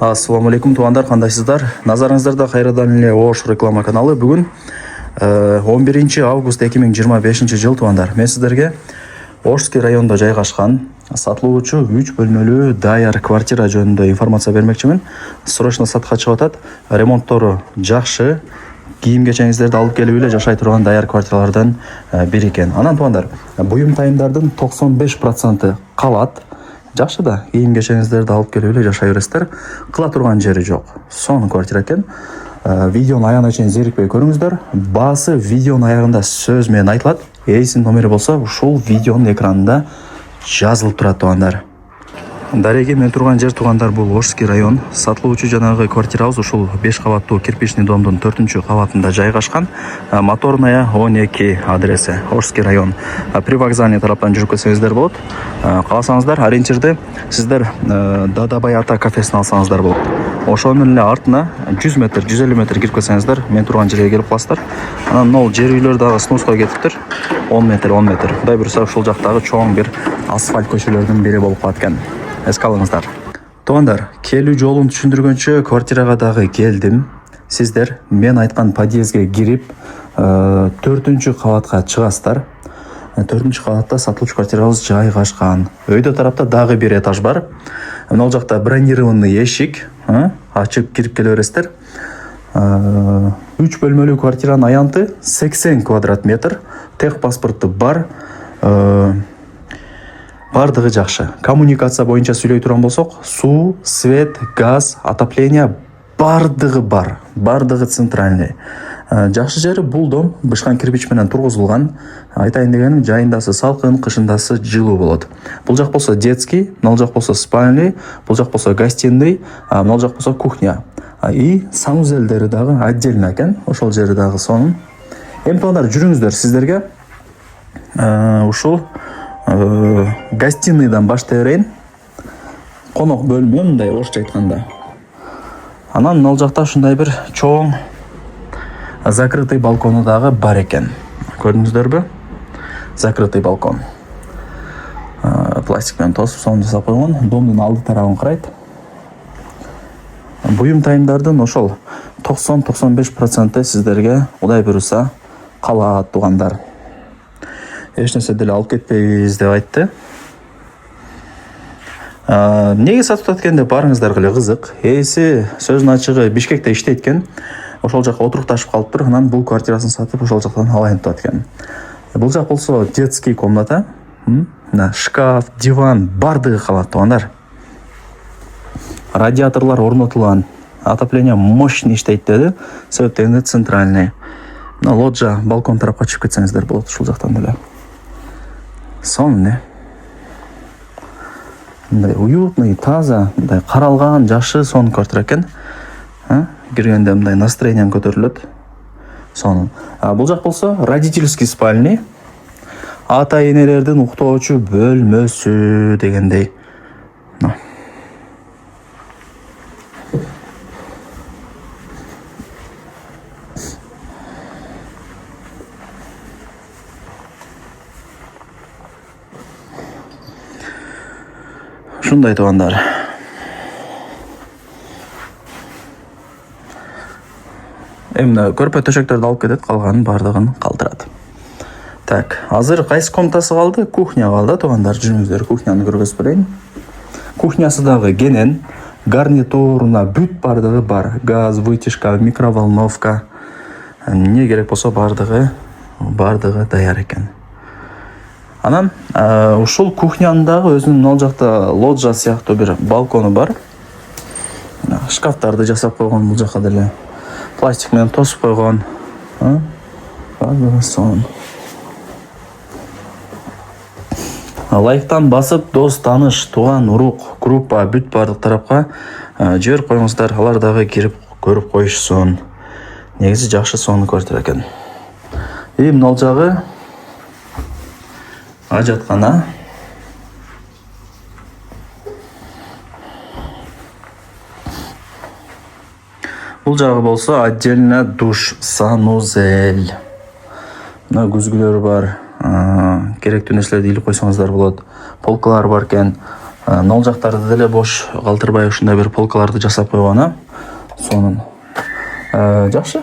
Ассаламу алейкум туугандар, кандайсыздар? Назарыңыздарда кайрадан эле Ош реклама каналы. Бүгүн 11 август 2025 жыл туугандар. Мен сиздерге Ошский районунда жайгашкан сатылуучу 3 бөлмөлүү даяр квартира жөнүндө информация бермекчимин. Срочно сатка чыгып атат. Ремонттору жакшы, кийим кечеңиздерди алып келип эле жашай турган даяр квартиралардан бири экен. Анан туугандар, буюм тайымдардын 95% калат. Жакшы да, кийим кечеңиздерди алып келип эле жашай бересиздер. Кыла турган жери жок. Сонун квартира экен. Видеонун аягына чейин зерикпей көрүңүздөр. Баасы видеонун аягында сөз менен айтылат. Эсин номери болсо ушул видеонун экранында жазылып турат туугандар. Дареги мен турган жер туугандар, бул Ошский район. Сатылуучу жанагы квартирабыз ушул 5 кабаттуу кирпичный домдун 4-кабатында жайгашкан. Моторная 12 адреси, Ошский район. Привокзальный тараптан жүрүп кетсеңиздер болот. Кааласаңыздар, ориентирди сиздер Дадабай ата кафесин алсаңыздар болот. Ошонун эле артына 100 метр, 150 метр кирип кетсеңиздер, мен турган жерге келип каласыздар. Анан могул жер үйлөр дагы снуска кетиптир. 10 метр. Кудай буюрса ушул жактагы чоң бир асфальт көчөлөрдүн бири болуп калат экен. Эске алыңыздар. Туугандар, келүү жолун түшүндүргөнчө квартирага дагы келдим. Сиздер мен айткан подъездге кирип 4-кабатка чыгасыздар. 4-кабатта сатылуучу квартирабыз жайгашкан. Өйдө тарапта дагы бир этаж бар. Ал жакта бронированный эшик, ачып кирип келе бересиздер. 3 бөлмөлүү квартиранын аянты 80 квадрат метр. Тех паспорту бар. Бардыгы жакшы. Коммуникация боюнча сүйлөй турган болсок, суу, свет, газ, отопление бардыгы бар. Бардыгы центральный. Жакшы жери бул дом бышкан кирпич менен тургузулган. Айтайын дегеним, жайындасы салкын, кышындасы жылуу болот. Бул жак болсо детский, мына жак болсо спальный, бул жак болсо гостиный, мына жак болсо кухня. И санузелдери дагы отдельно экен. Ошол жери дагы сонун. Эми туугандар, жүрүңүздөр, сиздерге ушул гостиныйдан баштай берейин. Конок бөлмө, мындай орусча айтканда. Анан ал жакта ушундай бир чоң закрытый балкону дагы бар экен. Көрдүңүздөрбү? Закрытый балкон. Пластик менен тосуп сонун жасап койгон. Домдун алды тарабын карайт. Буюм тайымдардын ошол 90-95% сиздерге Кудай буюрса калат туугандар. Эч нерсе деле алып кетпейбиз деп айтты. Неге сатып атат экен деп барыңыздар эле, кызык. Эси сөздүн ачыгы Бишкекте иштейт экен. Ошол жака отурукташып калыптыр. Анан бул квартирасын сатып ошол жактан алайын деп атат экен. Бул жак болсо детский комната, шкаф, диван бардыгы калат туугандар. Радиаторлор орнотулган. Отопление мощный иштейт деди. Себептен центральный. Лоджия, балкон тарапка чыгып кетсеңиздер болот ушул жактан деле. Сонун, мындай уютный, таза, мындай каралган, жакшы, сонун квартира экен. Киргенде мындай настроением көтөрүлөт. Сонун. Бул жак болсо родительский спальный, ата-энелердин уктоочу бөлмөсү дегендей. Ушундай туугандар. Эмне көрпө төшөктөрдү алып кетет, калганын бардыгын калтырат. Так, азыр кайсы комнатасы калды? Кухня калды туугандар. Жүрүңүздөр, кухняны көргөзүп берейин. Кухнясы дагы кенен, гарнитуруна бүт бардыгы бар. Газ, вытяжка, микроволновка. Не керек болсо бардыгы даяр экен. Анан ушул кухнянын дагы өзүнүн ал жакта лоджия сыяктуу бир балкону бар. Шкафтарды жасап койгон, бул жака деле пластик менен тосуп койгон. Сонун. Лайктан басып, дос, тааныш, тууган, урук, группа бүт бардык тарапка жиберип коюңуздар. Алар дагы кирип көрүп коюшсун. Негизи жакшы, сонун квартира экен. Мына жагы ажаткана. Бул жагы болсо отдельно душ, санузел. Мына күзгүлөр бар. Керектүү нерселерди илип койсоңуздар болот. Полкалар бар экен. Нол жактарды деле бош калтырбай ушундай бир полкаларды жасап койгон. Сонун жакшы.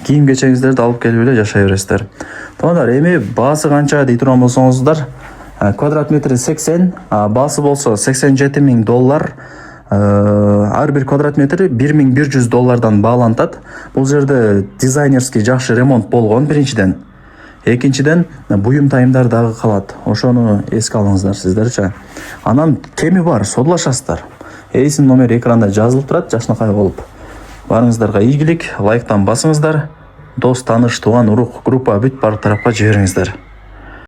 Кийим кечеңиздерди алып келип эле жашай бересиздер. Туугандар, эми баасы канча дей турган болсоңуздар, квадрат метри 80, баасы болсо $87,000. Ар бир квадрат метри $1,100 баалантат. Бул жерде дизайнерский жакшы ремонт болгон биринчиден. Экинчиден буюм тайымдар дагы калат. Ошону эске алыңыздар сиздерчи. Анан кеми бар, содулашасыздар. Эйсин номери экранда жазылып турат, жакшынакай болуп. Барыңыздарга ийгилик, лайктан басыңыздар. Дос, тааныш, тууган, урук, группа бүт бар тарапка жибериңиздер.